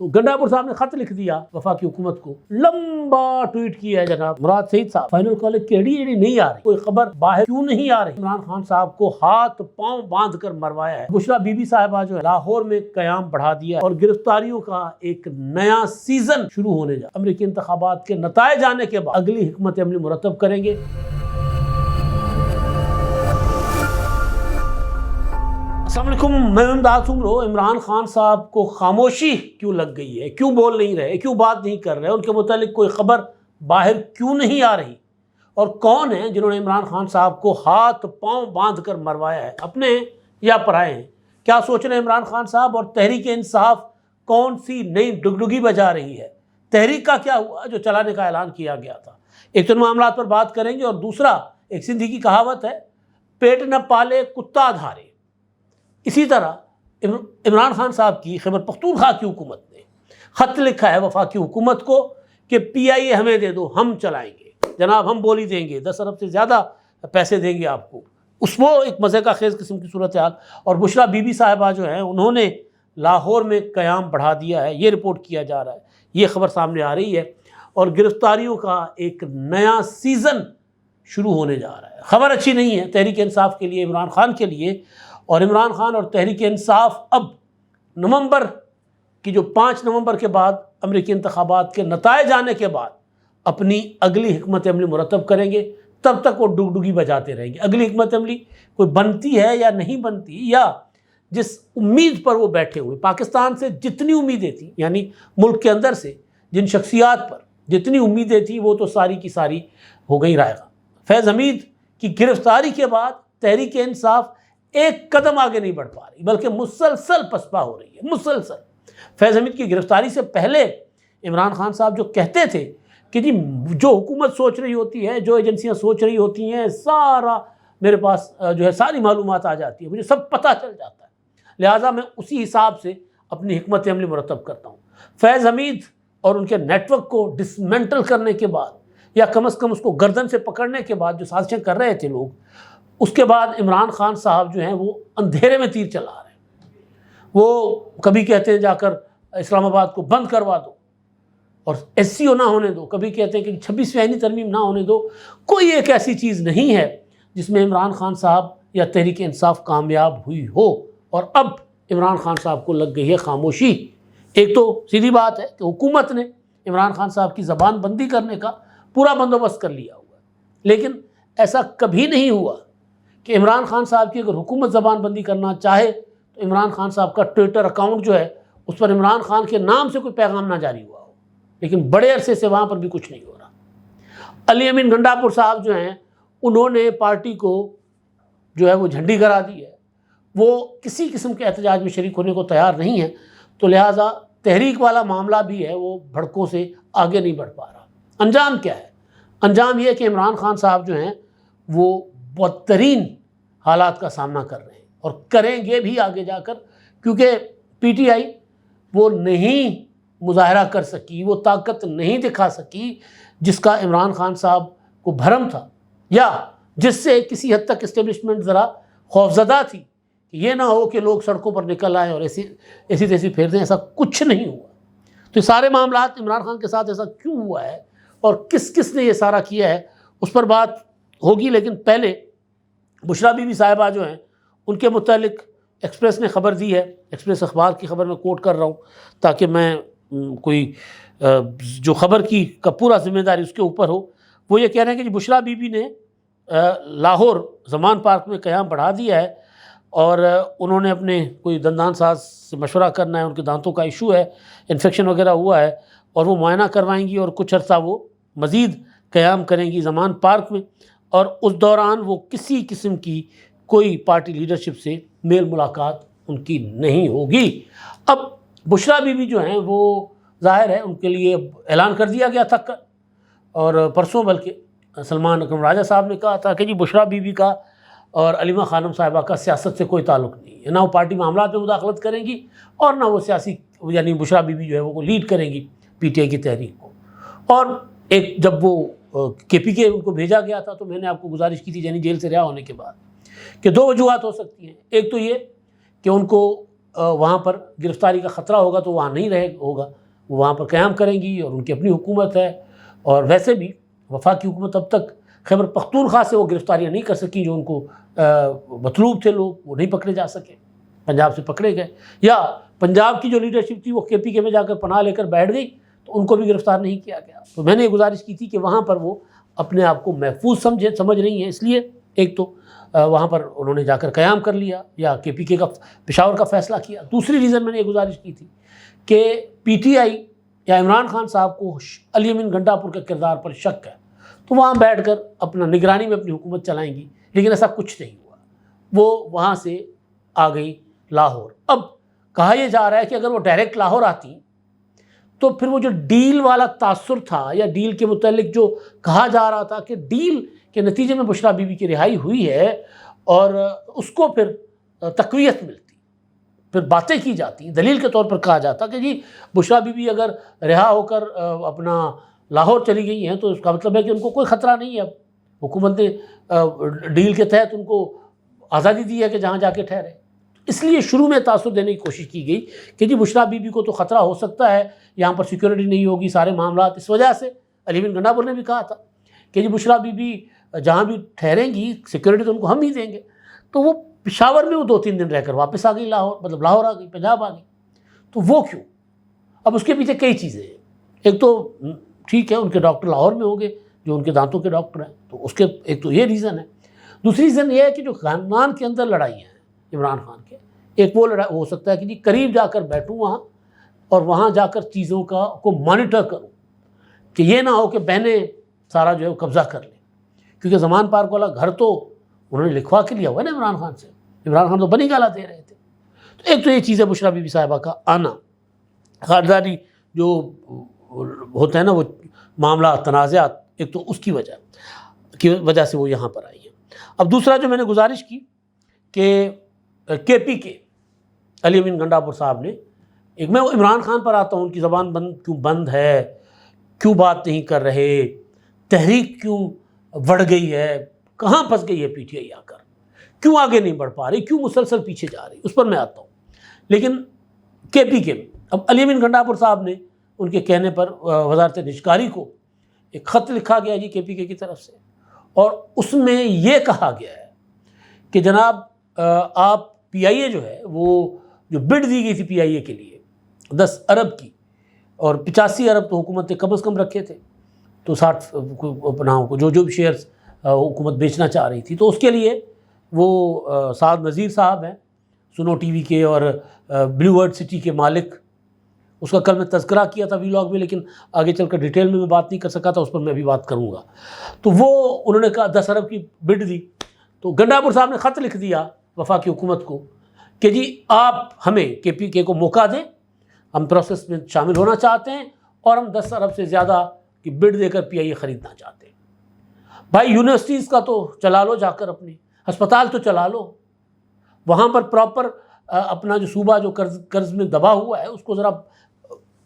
تو گنڈاپور صاحب نے خط لکھ دیا وفاقی حکومت کو، لمبا ٹویٹ کیا ہے جناب مراد سعید صاحب، فائنل کال کیڑی نہیں آ رہی، کوئی خبر باہر کیوں نہیں آ رہی؟ عمران خان صاحب کو ہاتھ پاؤں باندھ کر مروایا ہے۔ بشرا بی بی صاحبہ جو ہے لاہور میں قیام بڑھا دیا اور گرفتاریوں کا ایک نیا سیزن شروع ہونے جا، امریکی انتخابات کے نتائج آنے کے بعد اگلی حکمت عملی مرتب کریں گے۔ السلام علیکم، میں امداد سنگرو۔ عمران خان صاحب کو خاموشی کیوں لگ گئی ہے؟ کیوں بول نہیں رہے؟ کیوں بات نہیں کر رہے؟ ان کے متعلق کوئی خبر باہر کیوں نہیں آ رہی؟ اور کون ہیں جنہوں نے عمران خان صاحب کو ہاتھ پاؤں باندھ کر مروایا ہے؟ اپنے یا پرائے ہیں؟ کیا سوچ رہے ہیں عمران خان صاحب؟ اور تحریک انصاف کون سی نئی ڈگڈگی بجا رہی ہے؟ تحریک کا کیا ہوا جو چلانے کا اعلان کیا گیا تھا؟ ایک تو ان معاملات پر بات کریں گے، اور دوسرا ایک سندھی کی کہاوت ہے، پیٹ نہ پالے کتا دھارے۔ اسی طرح عمران خان صاحب کی خیبر پختونخوا کی حکومت نے خط لکھا ہے وفاقی حکومت کو کہ پی آئی اے ہمیں دے دو، ہم چلائیں گے جناب، ہم بولی دیں گے، 10 ارب سے زیادہ پیسے دیں گے آپ کو۔ وہ ایک مزے کا خیز قسم کی صورتحال۔ اور بشرا بی بی صاحبہ جو ہیں انہوں نے لاہور میں قیام بڑھا دیا ہے، یہ رپورٹ کیا جا رہا ہے، یہ خبر سامنے آ رہی ہے، اور گرفتاریوں کا ایک نیا سیزن شروع ہونے جا رہا ہے۔ خبر اچھی نہیں ہے تحریک انصاف کے لیے، عمران خان کے لیے۔ اور عمران خان اور تحریک انصاف اب نومبر کی جو 5 نومبر کے بعد امریکی انتخابات کے نتائج آنے کے بعد اپنی اگلی حکمت عملی مرتب کریں گے۔ تب تک وہ ڈگڈگی بجاتے رہیں گے۔ اگلی حکمت عملی کوئی بنتی ہے یا نہیں بنتی، یا جس امید پر وہ بیٹھے ہوئے، پاکستان سے جتنی امیدیں تھیں، یعنی ملک کے اندر سے جن شخصیات پر جتنی امیدیں تھیں، وہ تو ساری کی ساری ہو گئی رائگاں۔ فیض حمید کی گرفتاری کے بعد تحریک انصاف ایک قدم آگے نہیں بڑھ پا رہی، بلکہ مسلسل پسپا ہو رہی ہے، مسلسل۔ فیض حمید کی گرفتاری سے پہلے عمران خان صاحب جو کہتے تھے کہ جی جو حکومت سوچ رہی ہوتی ہے، جو ایجنسیاں سوچ رہی ہوتی ہیں، سارا میرے پاس جو ہے ساری معلومات آ جاتی ہے، مجھے سب پتہ چل جاتا ہے، لہٰذا میں اسی حساب سے اپنی حکمت عملی مرتب کرتا ہوں۔ فیض حمید اور ان کے نیٹ ورک کو ڈسمنٹل کرنے کے بعد، یا کم از کم اس کو گردن سے پکڑنے کے بعد جو سازشیں کر رہے تھے لوگ، اس کے بعد عمران خان صاحب جو ہیں وہ اندھیرے میں تیر چلا رہے ہیں۔ وہ کبھی کہتے ہیں جا کر اسلام آباد کو بند کروا دو اور ایس سی او نہ ہونے دو، کبھی کہتے ہیں کہ 26ویں آئینی ترمیم نہ ہونے دو۔ کوئی ایک ایسی چیز نہیں ہے جس میں عمران خان صاحب یا تحریک انصاف کامیاب ہوئی ہو، اور اب عمران خان صاحب کو لگ گئی ہے خاموشی۔ ایک تو سیدھی بات ہے کہ حکومت نے عمران خان صاحب کی زبان بندی کرنے کا پورا بندوبست کر لیا ہوا ہے، لیکن ایسا کبھی نہیں ہوا کہ عمران خان صاحب کی اگر حکومت زبان بندی کرنا چاہے تو عمران خان صاحب کا ٹویٹر اکاؤنٹ جو ہے اس پر عمران خان کے نام سے کوئی پیغام نہ جاری ہوا ہو، لیکن بڑے عرصے سے وہاں پر بھی کچھ نہیں ہو رہا۔ علی امین گنڈاپور صاحب جو ہیں انہوں نے پارٹی کو جو ہے وہ جھنڈی کرا دی ہے، وہ کسی قسم کے احتجاج میں شریک ہونے کو تیار نہیں ہے، تو لہٰذا تحریک والا معاملہ بھی ہے وہ بھڑکوں سے آگے نہیں بڑھ پا رہا۔ انجام کیا ہے؟ انجام یہ کہ عمران خان صاحب جو ہیں وہ بدترین حالات کا سامنا کر رہے ہیں، اور کریں گے بھی آگے جا کر، کیونکہ پی ٹی آئی وہ نہیں مظاہرہ کر سکی، وہ طاقت نہیں دکھا سکی جس کا عمران خان صاحب کو بھرم تھا، یا جس سے کسی حد تک اسٹیبلشمنٹ ذرا خوفزدہ تھی کہ یہ نہ ہو کہ لوگ سڑکوں پر نکل آئیں اور ایسی تیسی پھیر دیں۔ ایسا کچھ نہیں ہوا۔ تو یہ سارے معاملات عمران خان کے ساتھ ایسا کیوں ہوا ہے اور کس کس نے یہ سارا کیا ہے، اس پر بات ہوگی، لیکن پہلے بشرا بی بی صاحبہ جو ہیں ان کے متعلق ایکسپریس نے خبر دی ہے۔ ایکسپریس اخبار کی خبر میں کوٹ کر رہا ہوں تاکہ میں کوئی جو خبر کی کا پورا ذمہ داری اس کے اوپر ہو۔ وہ یہ کہہ رہے ہیں کہ جی بشرا بی بی نے لاہور زمان پارک میں قیام بڑھا دیا ہے، اور انہوں نے اپنے کوئی دندان ساز سے مشورہ کرنا ہے، ان کے دانتوں کا ایشو ہے، انفیکشن وغیرہ ہوا ہے، اور وہ معائنہ کروائیں گی، اور کچھ عرصہ وہ مزید قیام کریں گی زمان پارک میں، اور اس دوران وہ کسی قسم کی کوئی پارٹی لیڈرشپ سے میل ملاقات ان کی نہیں ہوگی۔ اب بشرا بی بی جو ہیں وہ ظاہر ہے ان کے لیے اعلان کر دیا گیا تھا، اور پرسوں بلکہ سلمان اکرم راجہ صاحب نے کہا تھا کہ جی بشرا بی بی کا اور علیمہ خانم صاحبہ کا سیاست سے کوئی تعلق نہیں ہے، نہ وہ پارٹی معاملات میں مداخلت کریں گی، اور نہ وہ سیاسی یعنی بشرا بی بی جو ہے وہ لیڈ کریں گی پی ٹی آئی کی تحریک کو۔ اور ایک جب وہ کے پی کے ان کو بھیجا گیا تھا تو میں نے آپ کو گزارش کی تھی یعنی جیل سے رہا ہونے کے بعد کہ 2 وجوہات ہو سکتی ہیں۔ ایک تو یہ کہ ان کو وہاں پر گرفتاری کا خطرہ ہوگا تو وہاں نہیں رہے ہوگا، وہ وہاں پر قیام کریں گی اور ان کی اپنی حکومت ہے. اور ویسے بھی وفاقی حکومت اب تک خیبر پختونخوا سے وہ گرفتاریاں نہیں کر سکیں جو ان کو مطلوب تھے لوگ، وہ نہیں پکڑے جا سکے، پنجاب سے پکڑے گئے. یا پنجاب کی جو لیڈرشپ تھی وہ KPK میں جا کر پناہ لے کر بیٹھ گئی تو ان کو بھی گرفتار نہیں کیا گیا. تو میں نے یہ گزارش کی تھی کہ وہاں پر وہ اپنے آپ کو محفوظ سمجھ رہی ہیں، اس لیے ایک تو وہاں پر انہوں نے جا کر قیام کر لیا یا KPK کا پشاور کا فیصلہ کیا. دوسری ریزن میں نے یہ گزارش کی تھی کہ PTI یا عمران خان صاحب کو علی امین گنڈاپور کے کردار پر شک ہے تو وہاں بیٹھ کر اپنا نگرانی میں اپنی حکومت چلائیں گی، لیکن ایسا کچھ نہیں ہوا. وہ وہاں سے آ گئی لاہور. اب کہا یہ جا رہا ہے کہ اگر وہ ڈائریکٹ لاہور آتی تو پھر وہ جو ڈیل والا تاثر تھا یا ڈیل کے متعلق جو کہا جا رہا تھا کہ ڈیل کے نتیجے میں بشریٰ بی بی کی رہائی ہوئی ہے اور اس کو پھر تقویت ملتی، پھر باتیں کی جاتی، دلیل کے طور پر کہا جاتا کہ جی بشریٰ بی بی اگر رہا ہو کر اپنا لاہور چلی گئی ہیں تو اس کا مطلب ہے کہ ان کو کوئی خطرہ نہیں ہے. اب حکومت نے ڈیل کے تحت ان کو آزادی دی ہے کہ جہاں جا کے ٹھہرے. اس لیے شروع میں تاثر دینے کی کوشش کی گئی کہ جی بشریٰ بی بی کو تو خطرہ ہو سکتا ہے، یہاں پر سیکورٹی نہیں ہوگی، سارے معاملات. اس وجہ سے علی امین گنڈاپور نے بھی کہا تھا کہ جی بشریٰ بی بی جہاں بھی ٹھہریں گی سیکورٹی تو ان کو ہم ہی دیں گے. تو وہ پشاور میں وہ 2-3 دن رہ کر واپس آ گئی لاہور، مطلب لاہور آ گئی، پنجاب آ گئی. تو وہ کیوں؟ اب اس کے پیچھے کئی چیزیں ہیں. ایک تو ٹھیک ہے ان کے ڈاکٹر لاہور میں ہوں گے جو ان کے دانتوں کے ڈاکٹر ہیں، تو اس کے ایک تو یہ ریزن ہے. دوسری ریزن یہ ہے کہ جو خاندان کے اندر لڑائیاں ہیں عمران خان کے، ایک وہ لڑائی ہو سکتا ہے کہ جی قریب جا کر بیٹھوں وہاں اور وہاں جا کر چیزوں کو مانیٹر کروں کہ یہ نہ ہو کہ بہنیں سارا جو ہے قبضہ کر لیں، کیونکہ زمان پارک والا گھر تو انہوں نے لکھوا کے لیا ہوا ہے نا عمران خان سے. عمران خان تو بنی گالا دے رہے تھے. تو ایک تو یہ چیز ہے بشریٰ بی بی صاحبہ کا آنا، خاندانی جو ہوتا ہے نا وہ معاملات تنازعات، ایک تو اس کی وجہ سے وہ یہاں پر آئی ہے. اب دوسرا جو میں نے گزارش کی کہ KPK علی امین گنڈاپور صاحب نے، ایک میں وہ عمران خان پر آتا ہوں، ان کی زبان کیوں بند ہے، کیوں بات نہیں کر رہے، تحریک کیوں بڑھ گئی ہے، کہاں پھنس گئی ہے PTI آ کر، کیوں آگے نہیں بڑھ پا رہی، کیوں مسلسل پیچھے جا رہی، اس پر میں آتا ہوں. لیکن KPK میں اب علی امین گنڈاپور صاحب نے ان کے کہنے پر وزارت نجکاری کو ایک خط لکھا گیا جی KPK کی طرف سے، اور اس میں یہ کہا گیا ہے کہ جناب آپ PIA جو ہے وہ جو بڈ دی گئی تھی PIA کے لیے 10 ارب کی، اور 85 ارب تو حکومت نے کم از کم رکھے تھے، تو 60 اپنا جو بھی شیئرز حکومت بیچنا چاہ رہی تھی، تو اس کے لیے وہ سعد نذیر صاحب ہیں سنو TV کے اور بلیو ورڈ سٹی کے مالک. اس کا کل میں تذکرہ کیا تھا ویلاگ میں، لیکن آگے چل کر ڈیٹیل میں بات نہیں کر سکا تھا، اس پر میں ابھی بات کروں گا. تو وہ انہوں نے کہا 10 ارب کی بڈ دی، تو گنڈاپور صاحب نے خط لکھ دیا وفاقی حکومت کو کہ جی آپ ہمیں KPK کو موقع دیں، ہم پروسیس میں شامل ہونا چاہتے ہیں اور ہم 10 ارب سے زیادہ کی بڈ دے کر PIA خریدنا چاہتے ہیں. بھائی یونیورسٹیز کا تو چلا لو، جا کر اپنے ہسپتال تو چلا لو، وہاں پر پراپر اپنا جو صوبہ جو قرض میں دبا ہوا ہے اس کو ذرا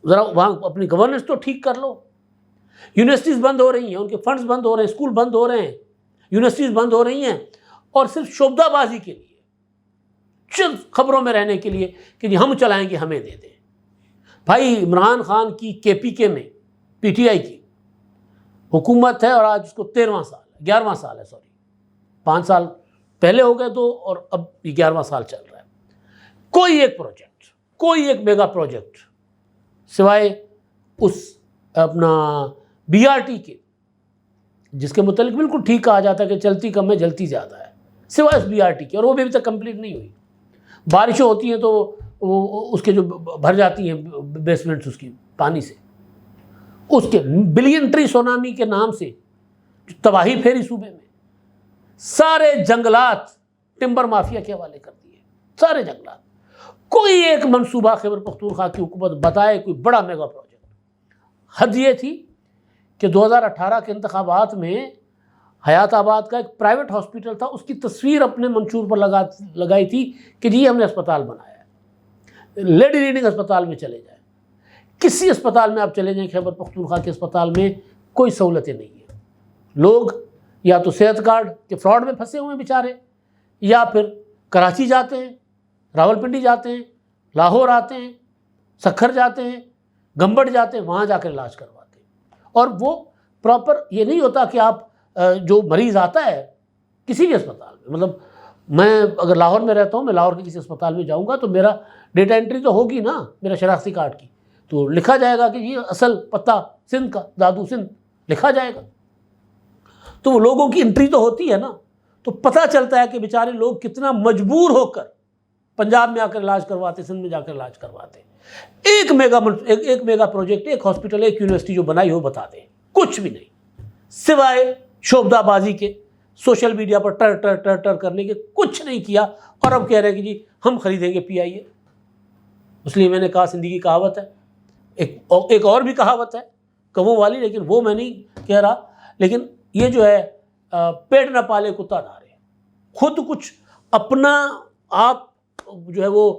وہاں اپنی گورننس تو ٹھیک کر لو. یونیورسٹیز بند ہو رہی ہیں، ان کے فنڈز بند ہو رہے ہیں، اسکول بند ہو رہے ہیں، یونیورسٹیز بند ہو رہی ہیں، اور صرف شعبدہ بازی کے لیے، چند خبروں میں رہنے کے لیے کہ جی ہم چلائیں گے، ہمیں دے دیں. بھائی عمران خان کی KPK میں PTI کی حکومت ہے اور آج اس کو 11واں سال ہے 5 سال پہلے ہو گئے تو، اور اب یہ 11واں سال چل رہا ہے. کوئی ایک پروجیکٹ، کوئی ایک میگا پروجیکٹ سوائے اس اپنا BRT کے، جس کے متعلق بالکل ٹھیک کہا جاتا ہے کہ چلتی کم ہے جلتی زیادہ ہے، سوائے اس BRT کے، اور وہ بھی ابھی تک کمپلیٹ نہیں ہوئی. بارشیں ہوتی ہیں تو وہ اس کے جو بھر جاتی ہیں بیسمنٹس اس کی پانی سے، اس کے بلین ٹری سونامی کے نام سے تباہی پھیری صوبے میں، سارے جنگلات ٹمبر مافیا کے حوالے کر دیے، سارے جنگلات. کوئی ایک منصوبہ خیبر پختونخوا کی حکومت بتائے، کوئی بڑا میگا پروجیکٹ. حد یہ تھی کہ 2018 کے انتخابات میں حیات آباد کا ایک پرائیویٹ ہاسپٹل تھا، اس کی تصویر اپنے منشور پر لگائی تھی کہ جی ہم نے اسپتال بنایا ہے، لیڈی ریڈنگ اسپتال میں چلے جائیں. کسی اسپتال میں آپ چلے جائیں خیبر پختونخوا کے اسپتال میں کوئی سہولتیں نہیں ہیں. لوگ یا تو صحت کارڈ کے فراڈ میں پھنسے ہوئے ہیں بیچارے، یا پھر کراچی جاتے ہیں، راولپنڈی جاتے ہیں، لاہور آتے ہیں، سکھر جاتے ہیں، گمبڑ جاتے ہیں، وہاں جا کر علاج کرواتے ہیں. اور وہ پراپر یہ نہیں ہوتا کہ آپ جو مریض آتا ہے کسی بھی اسپتال میں، مطلب میں اگر لاہور میں رہتا ہوں، میں لاہور کے کسی اسپتال میں جاؤں گا تو میرا ڈیٹا انٹری تو ہوگی نا میرا شناختی کارڈ کی، تو لکھا جائے گا کہ یہ اصل پتہ سندھ کا، دادو سندھ لکھا جائے گا. تو وہ لوگوں کی انٹری تو ہوتی ہے نا، تو پتہ چلتا ہے کہ بیچارے لوگ کتنا مجبور ہو کر پنجاب میں آ کر علاج کرواتے، سندھ میں جا کر علاج کرواتے. ایک میگا پروجیکٹ، ایک ہاسپٹل، ایک یونیورسٹی جو بنائی ہو بتا دیں، کچھ بھی نہیں سوائے شوبدہ بازی کے، سوشل میڈیا پر ٹر ٹر ٹر ٹر کرنے کے، کچھ نہیں کیا. اور اب کہہ رہے ہیں کہ جی ہم خریدیں گے PIA. اس لیے میں نے کہا سندھی کی کہاوت ہے، ایک اور بھی کہاوت ہے کووں والی، لیکن وہ میں نہیں کہہ رہا. لیکن یہ جو ہے پیٹ نہ پالے کتا دھارے، خود کچھ اپنا آپ جو ہے وہ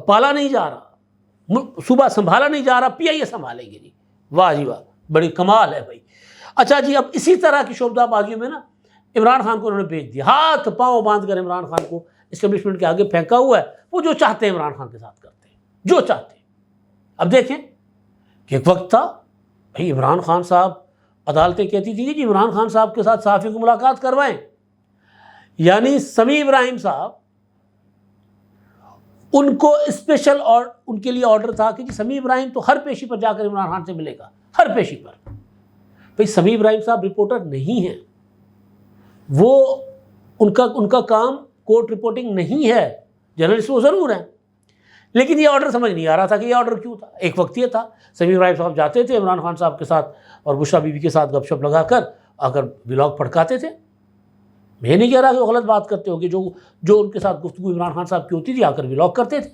پالا نہیں جا رہا، صبح سنبھالا نہیں جا رہا، PIA سنبھالیں گے. جی واہ جی واہ، بڑی کمال ہے بھائی. اچھا جی، اب اسی طرح کی شعبدہ بازیوں میں نا عمران خان کو انہوں نے بھیج دیا، ہاتھ پاؤں باندھ کر عمران خان کو اسٹیبلشمنٹ کے آگے پھینکا ہوا ہے. وہ جو چاہتے ہیں عمران خان کے ساتھ کرتے ہیں، جو چاہتے ہیں. اب دیکھیں کہ ایک وقت تھا بھائی عمران خان صاحب، عدالتیں کہتی تھی کہ جی عمران خان صاحب کے ساتھ صحافی کو ملاقات کروائیں. یعنی سمیع ابراہیم صاحب، ان کو اسپیشل اور ان کے لیے آرڈر تھا کہ جی سمیع ابراہیم تو ہر پیشی پر جا کر عمران خان سے ملے گا، ہر پیشی پر. بھائی سمیع ابراہیم صاحب رپورٹر نہیں ہیں، وہ ان کا کام کورٹ رپورٹنگ نہیں ہے، جرنلسٹ وہ ضرور ہیں، لیکن یہ آرڈر سمجھ نہیں آ رہا تھا کہ یہ آرڈر کیوں تھا. ایک وقت یہ تھا سمیع ابراہیم صاحب جاتے تھے عمران خان صاحب کے ساتھ اور بشریٰ بی بی کے ساتھ گپ شپ لگا کر آ کر ولاگ پھڑکاتے تھے. میں نہیں کہہ رہا کہ وہ غلط بات کرتے ہو، کہ جو ان کے ساتھ گفتگو عمران خان صاحب کی ہوتی تھی آ کر ولاگ کرتے تھے.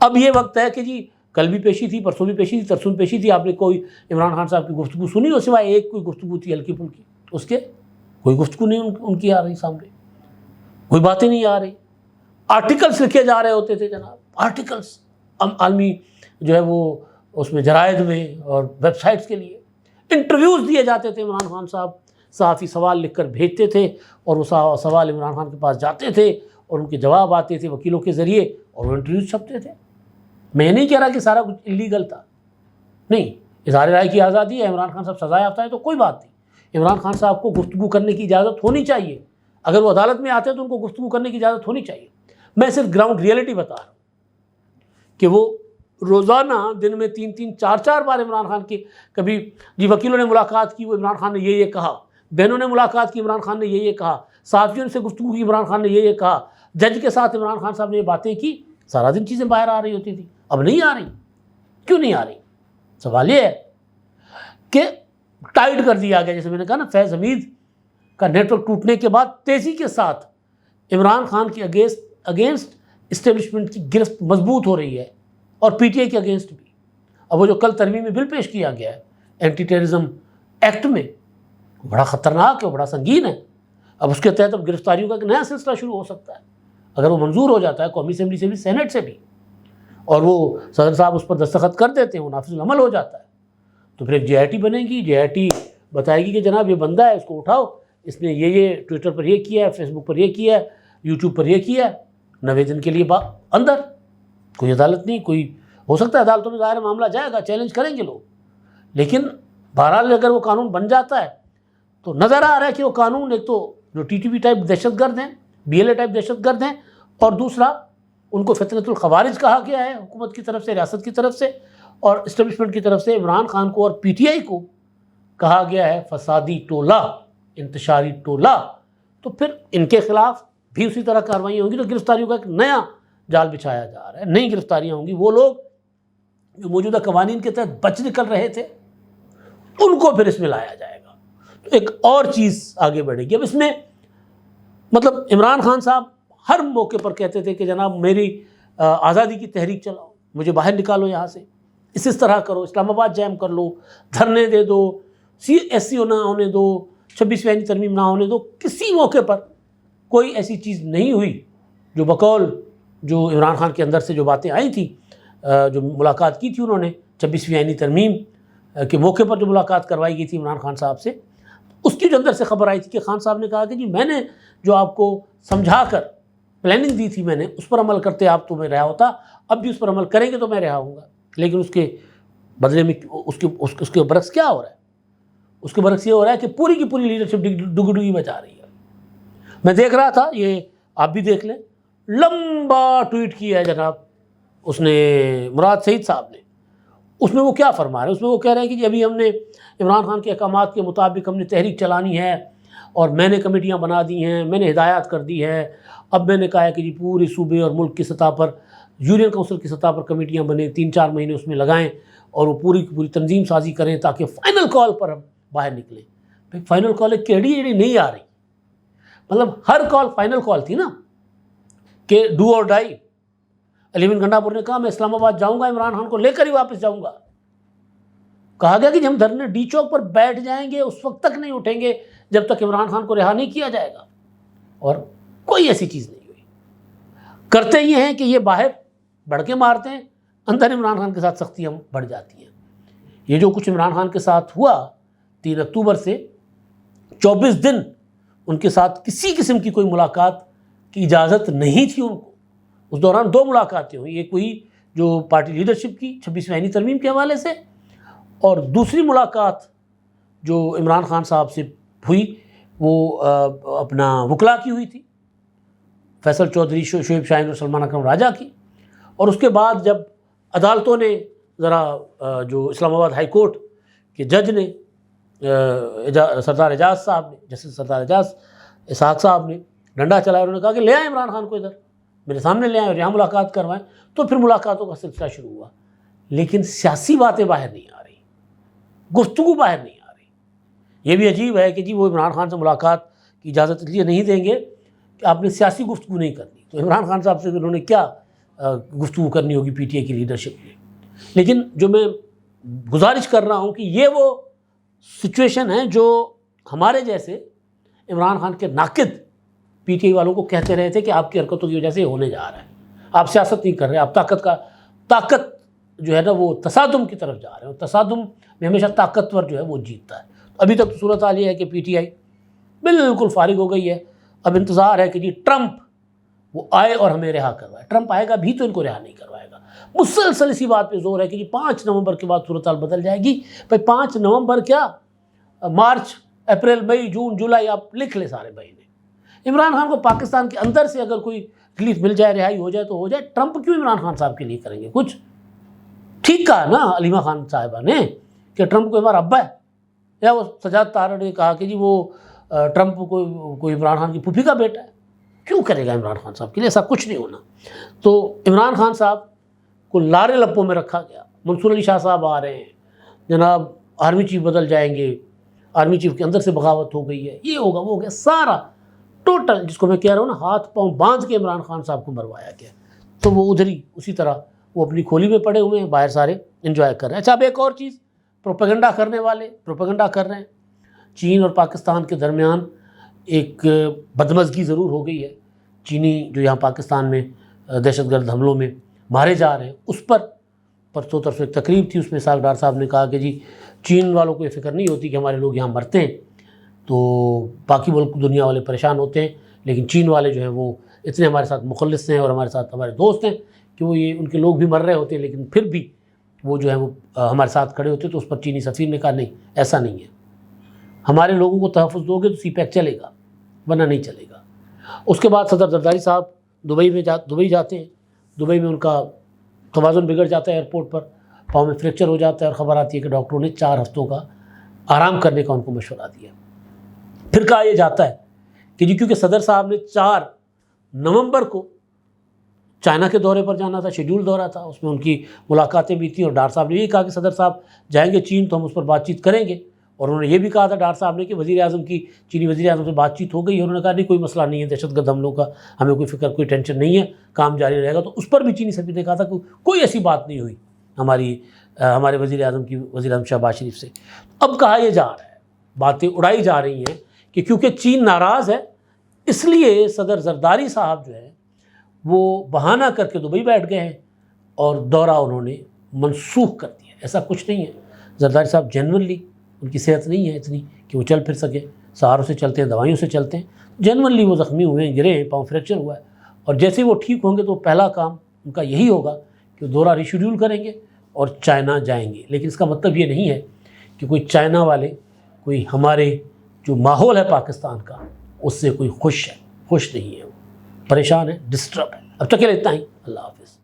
اب یہ وقت ہے کہ جی کل بھی پیشی تھی، پرسوں بھی پیشی تھی، ترسوں پیشی تھی، آپ نے کوئی عمران خان صاحب کی گفتگو سنی ہو سوائے ایک کوئی گفتگو تھی ہلکی پھلکی، اس کے کوئی گفتگو نہیں ان کی آ رہی سامنے، کوئی باتیں نہیں آ رہی. آرٹیکلس لکھے جا رہے ہوتے تھے جناب، آرٹیکلس عالمی جو ہے وہ اس میں جرائد میں اور ویب سائٹس کے لیے انٹرویوز دیے جاتے تھے. عمران خان صاحب صحافی سوال لکھ کر بھیجتے تھے اور وہ سوال عمران خان کے پاس جاتے تھے اور ان کے جواب آتے تھے وکیلوں کے ذریعے اور وہ انٹرویوز چھپتے تھے. میں نہیں کہہ رہا کہ سارا کچھ انلیگل تھا، نہیں، اظہار رائے کی آزادی ہے، عمران خان صاحب سزا یافتہ ہے تو کوئی بات نہیں. عمران خان صاحب کو گفتگو کرنے کی اجازت ہونی چاہیے، اگر وہ عدالت میں آتے ہیں تو ان کو گفتگو کرنے کی اجازت ہونی چاہیے. میں صرف گراؤنڈ ریئلٹی بتا رہا ہوں کہ وہ روزانہ دن میں 3-3 4-4 بار عمران خان کی، کبھی جی وکیلوں نے ملاقات کی، وہ عمران خان نے یہ کہا، بہنوں نے ملاقات کی، عمران خان نے یہ کہا، صحافیوں سے گفتگو کی، عمران خان نے یہ کہا، جج کے ساتھ عمران خان صاحب نے یہ باتیں کی. سارا دن چیزیں باہر آ رہی ہوتی تھی، اب نہیں آ رہی. کیوں نہیں آ رہی؟ سوال یہ ہے کہ ٹائٹ کر دیا گیا. جیسے میں نے کہا نا، فیض حمید کا نیٹ ورک ٹوٹنے کے بعد تیزی کے ساتھ عمران خان کے اگینسٹ اسٹیبلشمنٹ کی گرفت مضبوط ہو رہی ہے اور PTI کے اگینسٹ بھی. اب وہ جو کل ترمیمی بل پیش کیا گیا ہے اینٹی ٹیررزم ایکٹ میں، بڑا خطرناک ہے، بڑا سنگین ہے. اب اس کے تحت اب گرفتاریوں کا ایک نیا سلسلہ شروع ہو سکتا ہے اگر وہ منظور ہو جاتا ہے قومی اسمبلی سے بھی، سینٹ سے بھی، اور وہ صدر صاحب اس پر دستخط کر دیتے ہیں، وہ نافذ العمل ہو جاتا ہے. تو پھر ایک JIT بنے گی، JIT بتائے گی کہ جناب یہ بندہ ہے، اس کو اٹھاؤ، اس نے یہ ٹویٹر پر یہ کیا ہے، فیس بک پر یہ کیا ہے، YouTube پر یہ کیا ہے، 90 دن کے لیے اندر. کوئی عدالت نہیں، کوئی ہو سکتا ہے عدالتوں میں ظاہر معاملہ جائے گا، چیلنج کریں گے لوگ، لیکن بہرحال اگر وہ قانون بن جاتا ہے تو نظر آ رہا ہے کہ وہ قانون ایک تو جو TTP ٹائپ دہشت گرد ہیں، BLA ٹائپ دہشت گرد ہیں، اور دوسرا ان کو فتنۃ الخوارج کہا گیا ہے حکومت کی طرف سے، ریاست کی طرف سے اور اسٹیبلشمنٹ کی طرف سے. عمران خان کو اور PTI کو کہا گیا ہے فسادی ٹولہ، انتشاری ٹولہ. تو پھر ان کے خلاف بھی اسی طرح کارروائیاں ہوں گی. تو گرفتاریوں کا ایک نیا جال بچھایا جا رہا ہے، نئی گرفتاریاں ہوں گی. وہ لوگ جو موجودہ قوانین کے تحت بچ نکل رہے تھے ان کو پھر اس میں لایا جائے گا. تو ایک اور چیز آگے بڑھے گی. اب اس میں مطلب عمران خان صاحب ہر موقع پر کہتے تھے کہ جناب میری آزادی کی تحریک چلاؤ، مجھے باہر نکالو یہاں سے، اس طرح کرو، اسلام آباد جیم کر لو، دھرنے دے دو، SC نہ ہونے دو، 26ویں آئینی ترمیم نہ ہونے دو. کسی موقع پر کوئی ایسی چیز نہیں ہوئی جو بقول جو عمران خان کے اندر سے جو باتیں آئی تھیں، جو ملاقات کی تھی انہوں نے 26ویں آئینی ترمیم کے موقع پر جو ملاقات کروائی گئی تھی عمران خان صاحب سے، اس کی جو اندر سے خبر آئی تھی کہ خان صاحب نے کہا کہ جی میں نے جو آپ کو سمجھا کر پلاننگ دی تھی، میں نے اس پر عمل کرتے آپ تو میں رہا ہوتا، اب بھی اس پر عمل کریں گے تو میں رہا ہوں گا، لیکن اس کے بدلے میں اس کے برعکس کیا ہو رہا ہے؟ اس کے برعکس یہ ہو رہا ہے کہ پوری کی پوری لیڈرشپ ڈگی بچا رہی ہے۔ میں دیکھ رہا تھا، یہ آپ بھی دیکھ لیں، لمبا ٹویٹ کیا ہے جناب اس نے مراد سعید صاحب نے۔ اس میں وہ کیا فرما رہے ہیں؟ اس میں وہ کہہ رہے ہیں کہ جی ابھی ہم نے عمران خان کے احکامات کے مطابق ہم نے تحریک چلانی ہے اور میں نے کمیٹیاں بنا دی ہیں، میں نے ہدایات کر دی ہے۔ اب میں نے کہا ہے کہ جی پوری صوبے اور ملک کی سطح پر، یونین کونسل کی سطح پر کمیٹیاں بنیں، 3-4 مہینے اس میں لگائیں اور وہ پوری کی پوری تنظیم سازی کریں تاکہ فائنل کال پر ہم باہر نکلیں۔ فائنل کال ایک کیڑی نہیں آ رہی، مطلب ہر کال فائنل کال تھی نا کہ ڈو اور ڈائی۔ علی بن گنڈا پور نے کہا میں اسلام آباد جاؤں گا، عمران خان کو لے کر ہی واپس جاؤں گا۔ کہا گیا کہ ہم دھرنے ڈی چوک پر بیٹھ جائیں گے، اس وقت تک نہیں اٹھیں گے جب تک عمران خان کو رہا نہیں کیا جائے گا، اور کوئی ایسی چیز نہیں ہوئی۔ کرتے یہ ہیں کہ یہ باہر بڑھ کے مارتے ہیں، اندر عمران خان کے ساتھ سختیاں بڑھ جاتی ہیں۔ یہ جو کچھ عمران خان کے ساتھ ہوا 3 اکتوبر سے 24 دن ان کے ساتھ کسی قسم کی کوئی ملاقات کی اجازت نہیں تھی ان کو۔ اس دوران 2 ملاقاتیں ہوئی، ایک ہوئی جو پارٹی لیڈرشپ کی 26ویں آئینی ترمیم کے حوالے سے، اور دوسری ملاقات جو عمران خان صاحب سے ہوئی وہ اپنا وکلا کی ہوئی تھی، فیصل چودھری، شعیب شاہین اور سلمان اکرم راجہ کی۔ اور اس کے بعد جب عدالتوں نے ذرا جو اسلام آباد ہائی کورٹ کے جج نے سردار اعجاز صاحب نے، جسٹس سردار اعجاز اسحاق صاحب نے ڈنڈا چلایا، انہوں نے کہا کہ لے آئیں عمران خان کو ادھر، میرے سامنے لے آئیں اور یہاں ملاقات کروائیں، تو پھر ملاقاتوں کا سلسلہ شروع ہوا۔ لیکن سیاسی باتیں باہر نہیں آ رہی، گفتگو باہر نہیں آ رہی۔ یہ بھی عجیب ہے کہ جی وہ عمران خان سے ملاقات کی اجازت اس لیے نہیں دیں گے کہ آپ نے سیاسی گفتگو نہیں کرنی، تو عمران خان صاحب سے انہوں نے کیا گفتگو کرنی ہوگی پی ٹی آئی کی لیڈرشپ نے۔ لیکن جو میں گزارش کر رہا ہوں کہ یہ وہ سچویشن ہے جو ہمارے جیسے عمران خان کے ناقد پی ٹی آئی والوں کو کہتے رہے تھے کہ آپ کی حرکتوں کی وجہ سے یہ ہونے جا رہا ہے، آپ سیاست نہیں کر رہے، آپ طاقت جو ہے نا وہ تصادم کی طرف جا رہے ہیں، اور تصادم میں ہمیشہ طاقتور جو ہے وہ جیتتا ہے۔ ابھی تک تو صورتحال یہ ہے کہ پی ٹی آئی بالکل فارغ ہو گئی ہے، اب انتظار ہے کہ جی ٹرمپ وہ آئے اور ہمیں رہا کروائے۔ ٹرمپ آئے گا بھی تو ان کو رہا نہیں کروائے گا۔ مسلسل اسی بات پہ زور ہے کہ جی 5 نومبر کے بعد صورتحال بدل جائے گی۔ بھائی 5 نومبر کیا، مارچ، اپریل، مئی، جون، جولائی آپ لکھ لیں سارے مہینے۔ عمران خان کو پاکستان کے اندر سے اگر کوئی ریلیف مل جائے، رہائی ہو جائے تو ہو جائے۔ ٹرمپ کیوں عمران خان صاحب کے لیے کریں گے کچھ؟ ٹھیک کہا نا علیمہ خان صاحبہ نے کہ ٹرمپ کو ہمارا ابا ہے، یا وہ سجاد طارڑ نے کہا کہ جی وہ ٹرمپ کوئی عمران خان کی پھوپھی کا بیٹا ہے۔ کیوں کرے گا عمران خان صاحب کے لیے؟ ایسا کچھ نہیں ہونا۔ تو عمران خان صاحب کو لارے لپوں میں رکھا گیا۔ منصور علی شاہ صاحب آ رہے ہیں، جناب آرمی چیف بدل جائیں گے، آرمی چیف کے اندر سے بغاوت ہو گئی ہے، یہ ہوگا وہ ہو گیا، سارا ٹوٹل جس کو میں کہہ رہا ہوں نا ہاتھ پاؤں باندھ کے عمران خان صاحب کو مروایا گیا۔ تو وہ ادھر ہی اسی طرح وہ اپنی کھولی میں پڑے ہوئے ہیں، باہر سارے انجوائے کر رہے ہیں۔ اچھا اب ایک اور چیز، پروپیگنڈا کرنے والے پروپیگنڈا کر رہے ہیں۔ چین اور پاکستان کے درمیان ایک بدمزگی ضرور ہو گئی ہے۔ چینی جو یہاں پاکستان میں دہشت گرد حملوں میں مارے جا رہے ہیں، اس پر پرسوں طرف ایک تقریب تھی، اس میں اسحاق ڈار صاحب نے کہا کہ جی چین والوں کو یہ فکر نہیں ہوتی کہ ہمارے لوگ یہاں مرتے ہیں، تو باقی ملک دنیا والے پریشان ہوتے ہیں، لیکن چین والے جو ہیں وہ اتنے ہمارے ساتھ مخلص ہیں اور ہمارے ساتھ ہمارے دوست ہیں کہ وہ یہ ان کے لوگ بھی مر رہے ہوتے ہیں لیکن پھر بھی وہ جو ہے وہ ہمارے ساتھ کھڑے ہوتے ہیں۔ تو اس پر چینی سفیر نے کہا نہیں، ایسا نہیں ہے، ہمارے لوگوں کو تحفظ دو گے تو سی پیک چلے گا، ورنہ نہیں چلے گا۔ اس کے بعد صدر زرداری صاحب دبئی جاتے ہیں، دبئی میں ان کا توازن بگڑ جاتا ہے، ایئرپورٹ پر پاؤں میں فریکچر ہو جاتا ہے اور خبر آتی ہے کہ ڈاکٹروں نے 4 ہفتوں کا آرام کرنے کا ان کو مشورہ دیا۔ پھر کہا یہ جاتا ہے کہ جی کیونکہ صدر صاحب نے 4 نومبر کو چائنا کے دورے پر جانا تھا، شیڈول دورہ تھا، اس میں ان کی ملاقاتیں بھی تھیں، اور ڈار صاحب نے یہ کہا کہ صدر صاحب جائیں گے چین تو ہم اس پر بات چیت کریں گے، اور انہوں نے یہ بھی کہا تھا ڈار صاحب نے کہ وزیر اعظم کی چینی وزیر اعظم سے بات چیت ہو گئی، انہوں نے کہا نہیں کوئی مسئلہ نہیں ہے، دہشت گرد حملوں کا ہمیں کوئی فکر کوئی ٹینشن نہیں ہے، کام جاری رہے گا۔ تو اس پر بھی چینی سفیر نے کہا تھا کہ کوئی ایسی بات نہیں ہوئی ہمارے وزیر اعظم شہباز شریف سے۔ اب کہا یہ جا رہا ہے، باتیں اڑائی جا رہی ہیں کہ کیونکہ چین ناراض ہے اس لیے صدر زرداری صاحب جو ہے وہ بہانہ کر کے دبئی بیٹھ گئے ہیں اور دورہ انہوں نے منسوخ کر دیا۔ ایسا کچھ نہیں ہے، زرداری صاحب جنورلی ان کی صحت نہیں ہے اتنی کہ وہ چل پھر سکے، سہاروں سے چلتے ہیں، دوائیوں سے چلتے ہیں، جنورلی وہ زخمی ہوئے ہیں، گرے ہیں، پاؤں فریکچر ہوا ہے، اور جیسے وہ ٹھیک ہوں گے تو پہلا کام ان کا یہی ہوگا کہ وہ دورہ ریشیڈیول کریں گے اور چائنا جائیں گے، لیکن اس کا مطلب یہ نہیں ہے کہ کوئی چائنا والے، کوئی ہمارے جو ماحول ہے پاکستان کا اس سے کوئی خوش نہیں ہے، وہ پریشان ہے، ڈسٹرب ہے۔ اب تک کے لیے اتنا ہی، اللہ حافظ۔